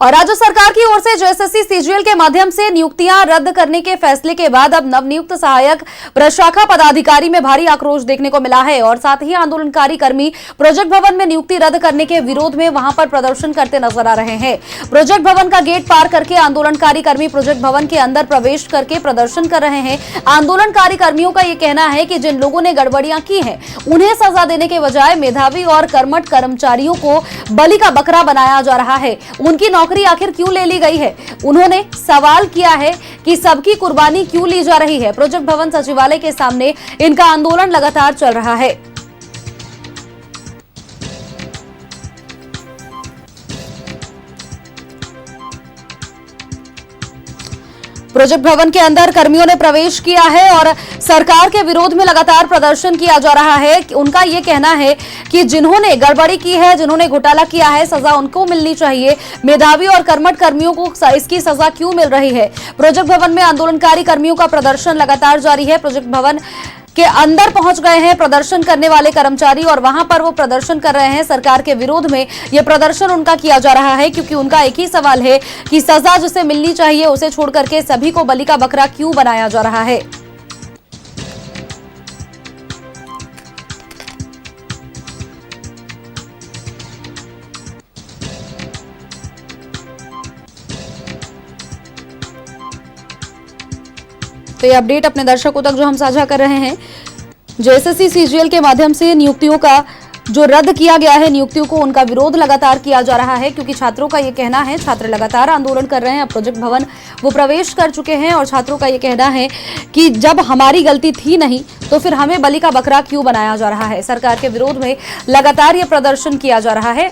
और राज्य सरकार की ओर से जेएसएससी सीजीएल के माध्यम से नियुक्तियां रद्द करने के फैसले के बाद अब नवनियुक्त सहायक प्रशाखा पदाधिकारी में भारी आक्रोश देखने को मिला है और साथ ही आंदोलनकारी कर्मी प्रोजेक्ट भवन में नियुक्ति रद्द करने के विरोध में वहां पर प्रदर्शन करते नजर आ रहे हैं। प्रोजेक्ट भवन का गेट पार करके आंदोलनकारी कर्मी प्रोजेक्ट भवन के अंदर प्रवेश करके प्रदर्शन कर रहे हैं। आंदोलनकारी कर्मियों का ये कहना है कि जिन लोगों ने गड़बड़ियां की हैं उन्हें सजा देने के बजाय मेधावी और कर्मठ कर्मचारियों को बलि का बकरा बनाया जा रहा है। उनकी नौकरी आखिर क्यों ले ली गई है? उन्होंने सवाल किया है कि सबकी कुर्बानी क्यों ली जा रही है। प्रोजेक्ट भवन सचिवालय के सामने इनका आंदोलन लगातार चल रहा है। प्रोजेक्ट भवन के अंदर कर्मियों ने प्रवेश किया है और सरकार के विरोध में लगातार प्रदर्शन किया जा रहा है। उनका ये कहना है कि जिन्होंने गड़बड़ी की है, जिन्होंने घोटाला किया है, सजा उनको मिलनी चाहिए। मेधावी और कर्मठ कर्मियों को इसकी सजा क्यों मिल रही है? प्रोजेक्ट भवन में आंदोलनकारी कर्मियों का प्रदर्शन लगातार जारी है। प्रोजेक्ट भवन के अंदर पहुंच गए हैं प्रदर्शन करने वाले कर्मचारी और वहां पर वो प्रदर्शन कर रहे हैं। सरकार के विरोध में ये प्रदर्शन उनका किया जा रहा है क्योंकि उनका एक ही सवाल है कि सजा जिसे मिलनी चाहिए उसे छोड़ करके सभी को बलि का बकरा क्यों बनाया जा रहा है। तो ये अपडेट अपने दर्शकों तक जो हम साझा कर रहे हैं, जेएसएससी सीजीएल के माध्यम से नियुक्तियों का जो रद्द किया गया है, नियुक्तियों को उनका विरोध लगातार किया जा रहा है क्योंकि छात्रों का ये कहना है, छात्र लगातार आंदोलन कर रहे हैं। अब प्रोजेक्ट भवन वो प्रवेश कर चुके हैं और छात्रों का ये कहना है कि जब हमारी गलती थी नहीं तो फिर हमें बलि का बकरा क्यों बनाया जा रहा है। सरकार के विरोध में लगातार ये प्रदर्शन किया जा रहा है।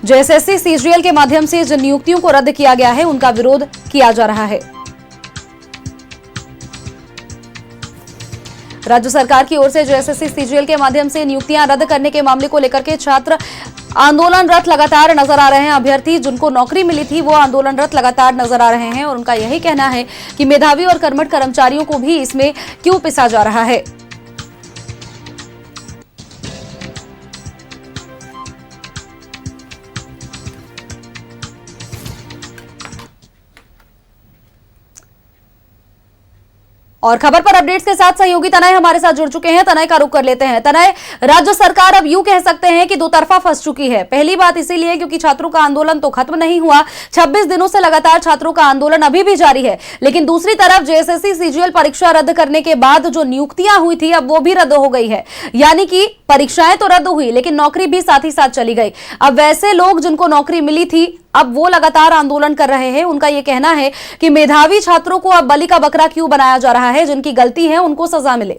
जेएसएससी सीजीएल के माध्यम से जिन नियुक्तियों को रद्द किया गया है उनका विरोध किया जा रहा है। राज्य सरकार की ओर से जेएसएससी सीजीएल के माध्यम से नियुक्तियां रद्द करने के मामले को लेकर के छात्र आंदोलनरत लगातार नजर आ रहे हैं। अभ्यर्थी जिनको नौकरी मिली थी वो आंदोलनरत लगातार नजर आ रहे हैं और उनका यही कहना है कि मेधावी और कर्मठ कर्मचारियों को भी इसमें क्यों पिसा जा रहा है। और खबर पर अपडेट्स के साथ सहयोगी तनय हमारे साथ जुड़ चुके हैं। तनय का रुख कर लेते हैं। तनय, राज्य सरकार अब यूं कह सकते हैं कि दो तरफा फंस चुकी है। पहली बात इसीलिए क्योंकि छात्रों का आंदोलन तो खत्म नहीं हुआ, 26 दिनों से लगातार छात्रों का आंदोलन अभी भी जारी है। लेकिन दूसरी तरफ जेएसएससी सीजीएल परीक्षा रद्द करने के बाद जो नियुक्तियां हुई थी अब वो भी रद्द हो गई है। यानी कि परीक्षाएं तो रद्द हुई लेकिन नौकरी भी साथ ही साथ चली गई। अब वैसे लोग जिनको नौकरी मिली थी अब वो लगातार आंदोलन कर रहे हैं। उनका ये कहना है कि मेधावी छात्रों को अब बलि का बकरा क्यों बनाया जा रहा है, जिनकी गलती है उनको सजा मिले।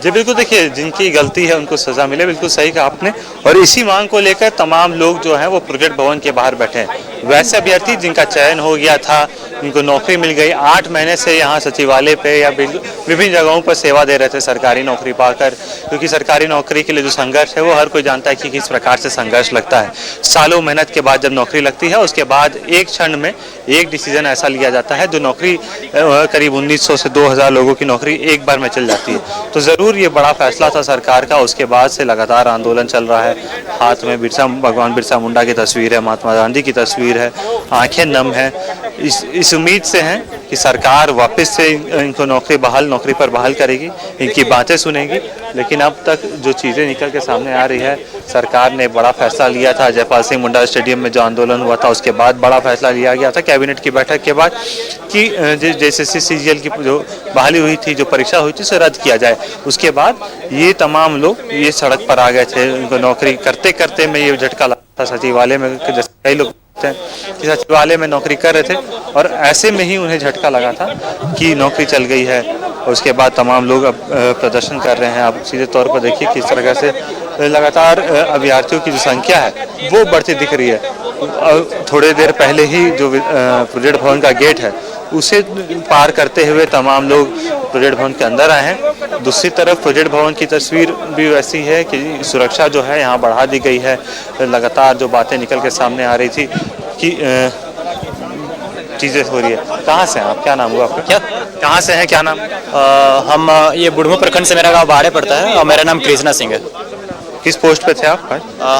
जी बिल्कुल, देखिए जिनकी गलती है उनको सजा मिले, बिल्कुल सही कहा आपने। और इसी मांग को लेकर तमाम लोग जो हैं वो प्रोजेक्ट भवन के बाहर बैठे हैं। वैसे अभ्यर्थी जिनका चयन हो गया था, जिनको नौकरी मिल गई, 8 महीने से यहाँ सचिवालय पे या विभिन्न जगहों पर सेवा दे रहे थे सरकारी नौकरी पाकर, क्योंकि सरकारी नौकरी के लिए जो संघर्ष है वो हर कोई जानता है कि किस प्रकार से संघर्ष लगता है। सालों मेहनत के बाद जब नौकरी लगती है उसके बाद एक क्षण में एक डिसीजन ऐसा लिया जाता है जो नौकरी करीब 1900 से 2000 लोगों की नौकरी एक बार में चल जाती है। तो ज़रूर ये बड़ा फैसला था सरकार का। उसके बाद से लगातार आंदोलन चल रहा है। हाथ में भगवान बिरसा मुंडा की तस्वीर है, महात्मा गांधी की तस्वीर है, आंखें नम हैं। इस उम्मीद से हैं कि सरकार वापस से इनको नौकरी पर बहाल करेगी, इनकी बातें सुनेगी। लेकिन अब तक जो चीज़ें निकल के सामने आ रही है, सरकार ने बड़ा फैसला लिया था जयपाल सिंह मुंडा स्टेडियम में जो आंदोलन हुआ था उसके बाद बड़ा फैसला लिया गया था कैबिनेट की बैठक के बाद कि जेएसएससी सीजीएल की जो बहाली हुई थी, जो परीक्षा हुई थी, उसे रद्द किया जाए। उसके बाद ये तमाम लोग ये सड़क पर आ गए थे। उनको नौकरी करते करते में ये झटका लगा था सचिवालय में, जैसे कई लोग कि सचिवालय में नौकरी कर रहे थे और ऐसे में ही उन्हें झटका लगा था कि नौकरी चल गई है। और उसके बाद तमाम लोग अब प्रदर्शन कर रहे हैं। अब सीधे तौर पर देखिए किस तरह से लगातार अभ्यर्थियों की जो संख्या है वो बढ़ती दिख रही है। थोड़ी देर पहले ही जो प्रोजेक्ट भवन का गेट है उसे पार करते हुए तमाम लोग प्रोजेक्ट भवन के अंदर आए हैं। दूसरी तरफ प्रोजेक्ट भवन की तस्वीर भी वैसी है कि सुरक्षा जो है यहाँ बढ़ा दी गई है। लगातार जो बातें निकल के सामने आ रही थी कि चीज़ें हो रही है। कहाँ से हैं आप? क्या नाम हुआ आपका? क्या कहाँ से हैं? क्या नाम? हम ये बुढ़मू प्रखंड से, मेरा गांव बाड़े पड़ता है और मेरा नाम कृष्णा सिंह है। किस पोस्ट पे थे आप?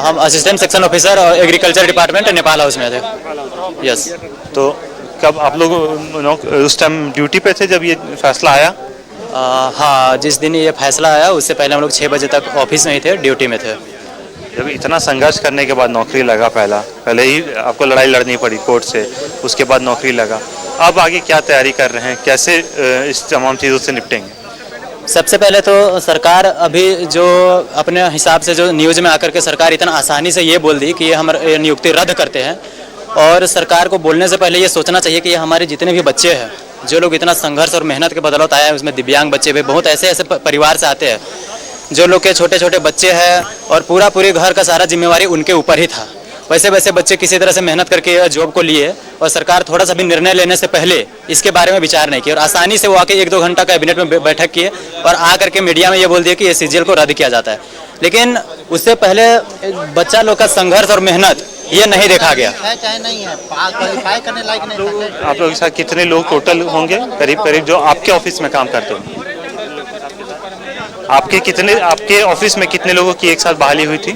हम असिस्टेंट सेक्शन ऑफिसर और एग्रीकल्चर डिपार्टमेंट नेपाल हाउस में थे। यस। तो कब आप लोग उस टाइम ड्यूटी पे थे जब ये फैसला आया? हाँ, जिस दिन ये फैसला आया उससे पहले हम लोग 6 बजे तक ऑफिस में ही थे, ड्यूटी में थे। जब इतना संघर्ष करने के बाद नौकरी लगा, पहले ही आपको लड़ाई लड़नी पड़ी कोर्ट से, उसके बाद नौकरी लगा, अब आगे क्या तैयारी कर रहे हैं, कैसे इस तमाम चीज़ों से निपटेंगे? सबसे पहले तो सरकार अभी जो अपने हिसाब से जो न्यूज़ में आकर के सरकार इतना आसानी से ये बोल दी कि ये हमारी नियुक्ति रद्द करते हैं, और सरकार को बोलने से पहले ये सोचना चाहिए कि ये हमारे जितने भी बच्चे हैं, जो लोग इतना संघर्ष और मेहनत के बदौलत आए हैं, उसमें दिव्यांग बच्चे भी बहुत ऐसे परिवार से आते हैं, जो लोग के छोटे छोटे बच्चे हैं और पूरी घर का सारा जिम्मेवारी उनके ऊपर ही था। वैसे बच्चे किसी तरह से मेहनत करके जॉब को लिए, और सरकार थोड़ा सा भी निर्णय लेने से पहले इसके बारे में विचार नहीं किया, और आसानी से वो आके 1-2 घंटा कैबिनेट में बैठक किए और आ करके मीडिया में ये बोल दिया कि ये सीजीएल को रद्द किया जाता है। लेकिन उससे पहले बच्चा लोग का संघर्ष और मेहनत ये नहीं देखा गया। चाहे नहीं है, क्वालिफाई करने लायक नहीं। आप लोगों के साथ कितने लोग टोटल होंगे करीब जो आपके ऑफिस में काम करते हैं? आपके ऑफिस में कितने लोगों की एक साथ बहाली हुई थी?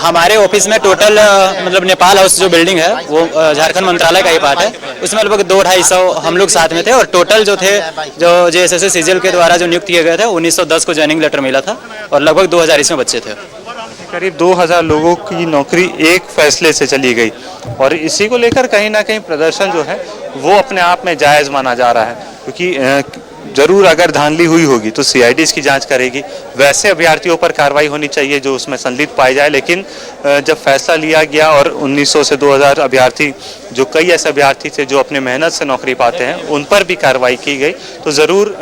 हमारे ऑफिस में टोटल मतलब नेपाल हाउस जो बिल्डिंग है वो झारखंड मंत्रालय का ही पार्ट है, उसमें लगभग 200-250 हम लोग साथ में थे, और टोटल जो थे जो जेएसएससी सीजीएल के द्वारा जो नियुक्त किए गए थे 1910 को ज्वाइनिंग लेटर मिला था, और लगभग 2000 इसमें बच्चे थे। करीब 2000 लोगों की नौकरी एक फैसले से चली गई, और इसी को लेकर कहीं ना कहीं प्रदर्शन जो है वो अपने आप में जायज़ माना जा रहा है, क्योंकि जरूर अगर धांधली हुई होगी तो सीआईडी इसकी जांच करेगी, वैसे अभ्यर्थियों पर कार्रवाई होनी चाहिए जो उसमें संलिप्त पाए जाए। लेकिन जब फैसला लिया गया और 1900 से 2000 अभ्यर्थी, जो कई ऐसे अभ्यर्थी थे जो अपने मेहनत से नौकरी पाते हैं, उन पर भी कार्रवाई की गई, तो ज़रूर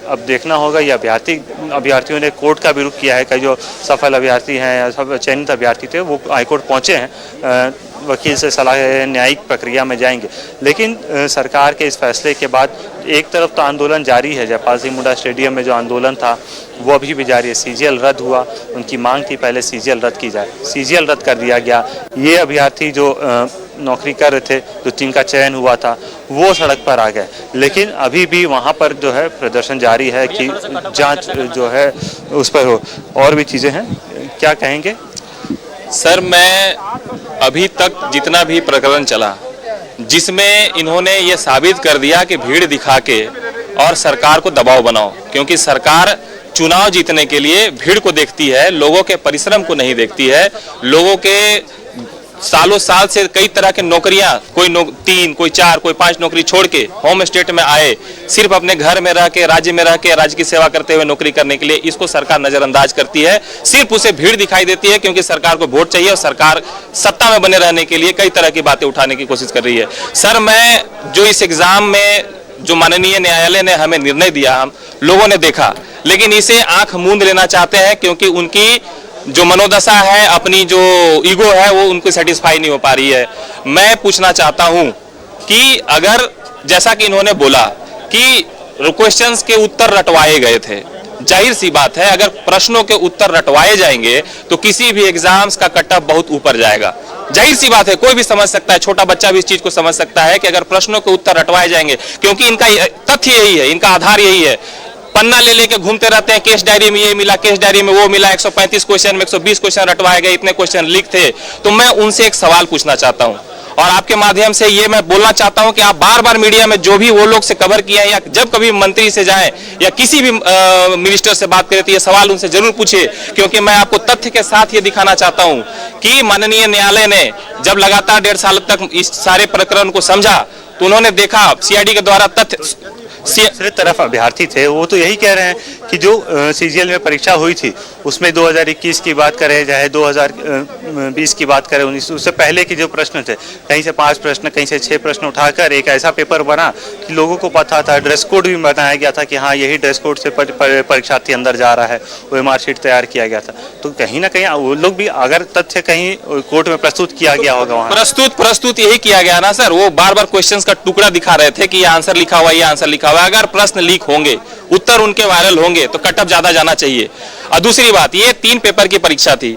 अब देखना होगा। ये अभ्यर्थियों ने कोर्ट का भी रुख किया है, कई जो सफल अभ्यर्थी हैं या सब चयनित अभ्यर्थी थे वो हाईकोर्ट पहुँचे हैं, वकील से सलाह न्यायिक प्रक्रिया में जाएंगे। लेकिन सरकार के इस फैसले के बाद एक तरफ तो आंदोलन जारी है, जयपाल सिंह मुंडा स्टेडियम में जो आंदोलन था वो अभी भी जारी है। सीजीएल रद्द हुआ, उनकी मांग थी पहले सीजीएल रद्द की जाए, सीजीएल रद्द कर दिया गया। ये अभ्यर्थी जो नौकरी कर रहे थे, जो जिनका चयन हुआ था, वो सड़क पर आ गए, लेकिन अभी भी वहाँ पर जो है प्रदर्शन जारी है कि जांच जो है उस पर हो। और भी चीज़ें हैं, क्या कहेंगे? सर, मैं अभी तक जितना भी प्रकरण चला जिसमें इन्होंने ये साबित कर दिया कि भीड़ दिखा के और सरकार को दबाव बनाओ, क्योंकि सरकार चुनाव जीतने के लिए भीड़ को देखती है, लोगों के परिश्रम को नहीं देखती है। लोगों के सालों साल से कई तरह के नौकरियां, कोई 3, कोई 4, कोई 5 नौकरी छोड़ के होम स्टेट में आए, सिर्फ अपने घर में रह के, राज्य में रह के राज्य की सेवा करते हुए नौकरी करने के लिए, इसको सरकार नजरअंदाज करती है। सिर्फ उसे भीड़ दिखाई देती है, क्योंकि सरकार को वोट चाहिए और सरकार सत्ता में बने रहने के लिए कई तरह की बातें उठाने की कोशिश कर रही है। सर, मैं जो इस एग्जाम में जो माननीय न्यायालय ने हमें निर्णय दिया, हम लोगों ने देखा, लेकिन इसे आंख मूंद लेना चाहते हैं, क्योंकि उनकी जो मनोदशा है, अपनी जो ईगो है, वो उनको सेटिस्फाई नहीं हो पा रही है। मैं पूछना चाहता हूं कि अगर जैसा कि इन्होंने बोला कि क्वेश्चंस के उत्तर रटवाए गए थे, जाहिर सी बात है अगर प्रश्नों के उत्तर रटवाए जाएंगे तो किसी भी एग्जाम्स का कट ऑफ बहुत ऊपर जाएगा। जाहिर सी बात है, कोई भी समझ सकता है, छोटा बच्चा भी इस चीज को समझ सकता है कि अगर प्रश्नों के उत्तर रटवाए जाएंगे, क्योंकि इनका तथ्य यही है, इनका आधार यही है, पन्ना ले लेके घूमते रहते हैं, केस डायरी में ये मिला, केस डायरी में वो मिला, 135 क्वेश्चन में 120 क्वेश्चन रटवाए गए, इतने क्वेश्चन लीक थे। तो मैं उनसे एक सवाल पूछना चाहता हूं, और आपके माध्यम से ये मैं बोलना चाहता हूं कि आप बार बार मीडिया में जो भी वो लोग से कवर किए हैं, या जब कभी मंत्री से जाएं या किसी भी मिनिस्टर से बात करें, तो ये सवाल उनसे जरूर पूछे, क्योंकि मैं आपको तथ्य के साथ ये दिखाना चाहता हूं कि माननीय न्यायालय ने जब लगातार 1.5 साल तक इस सारे प्रकरण को समझा, तो उन्होंने देखा सीआईडी के द्वारा तथ्य। दूसरी तरफ अभ्यर्थी थे वो तो यही कह रहे हैं कि जो सीजीएल में परीक्षा हुई थी उसमें 2021 की बात करें, चाहे 2020 की बात करें, 19 उससे पहले के जो प्रश्न थे, कहीं से 5 प्रश्न, कहीं से 6 प्रश्न उठाकर एक ऐसा पेपर बना कि लोगों को पता था, ड्रेस कोड भी बनाया गया था कि हाँ यही ड्रेस कोड से परीक्षार्थी अंदर जा रहा है, वो मार्कशीट तैयार किया गया था। तो कहीं ना कहीं वो लोग भी अगर तथ्य कहीं कोर्ट में प्रस्तुत किया गया होगा, वहाँ प्रस्तुत यही किया गया ना सर, वो बार बार क्वेश्चंस का टुकड़ा दिखा रहे थे कि ये आंसर लिखा हुआ, ये आंसर लिखा हुआ। अगर प्रश्न लीक होंगे, उत्तर उनके वायरल होंगे, तो कट ऑफ ज्यादा जाना चाहिए। और दूसरी बात, ये 3 पेपर की परीक्षा थी,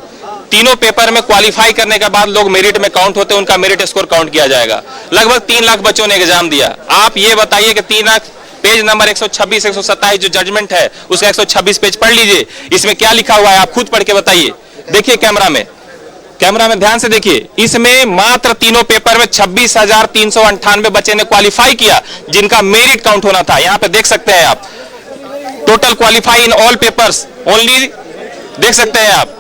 तीनों पेपर में क्वालिफाई करने के बाद लोग मेरिट में काउंट होते हैं, उनका मेरिट स्कोर काउंट किया जाएगा। लगभग 3 लाख बच्चों ने एग्जाम दिया। आप ये बताइए कि 3 लाख पेज नंबर 126, 127 जो जजमेंट है उसका 126 पेज पढ़ लीजिए, इसमें क्या लिखा हुआ है आप खुद पढ़ के बताइए। देखिए कैमरा में ध्यान से देखिए, इसमें मात्र तीनों पेपर में 26,398 बच्चे ने क्वालिफाई किया, जिनका मेरिट काउंट होना था। यहां पे देख सकते हैं आप, total qualify in all papers only, देख सकते हैं आप।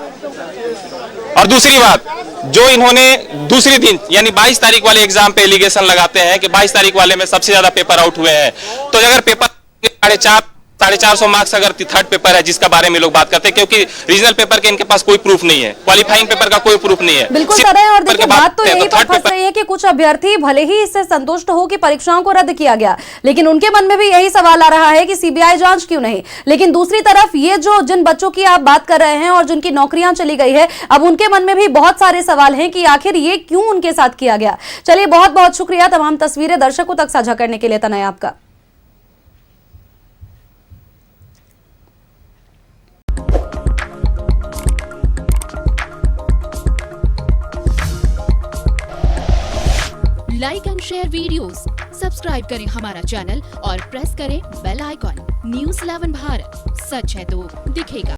और दूसरी बात, जो इन्होंने दूसरी दिन यानी 22 तारीख वाले एग्जाम पे एलिगेशन लगाते हैं कि 22 तारीख वाले में सबसे ज्यादा पेपर आउट हुए हैं, तो अगर पेपर 450 मार्क्स अगर थर्ड पेपर है जिसका बारे में लोग बात करते हैं, क्योंकि रीजनल पेपर के इनके पास कोई प्रूफ नहीं है, क्वालिफाइंग पेपर का कोई प्रूफ नहीं है। बिल्कुल सिर्फ सर है। और पेपर देखिए के बात तो है, यही पर थर्ड फंस पेपर रही है कि कुछ अभ्यर्थी भले ही इससे संतुष्ट हो कि परीक्षाओं को रद्द किया गया, लेकिन उनके मन में भी यही सवाल आ रहा है कि सीबीआई जांच क्यों नहीं। लेकिन दूसरी तरफ ये जो जिन बच्चों की आप बात कर रहे हैं और जिनकी नौकरियां चली गई है, अब उनके मन में भी बहुत सारे सवाल हैं कि आखिर ये क्यों उनके साथ किया गया। चलिए, बहुत बहुत शुक्रिया तमाम तस्वीरें दर्शकों तक साझा करने के लिए तनय आपका। Like and share videos, subscribe करें हमारा चैनल और प्रेस करें बेल आइकॉन। न्यूज़ 11 भारत, सच है तो दिखेगा।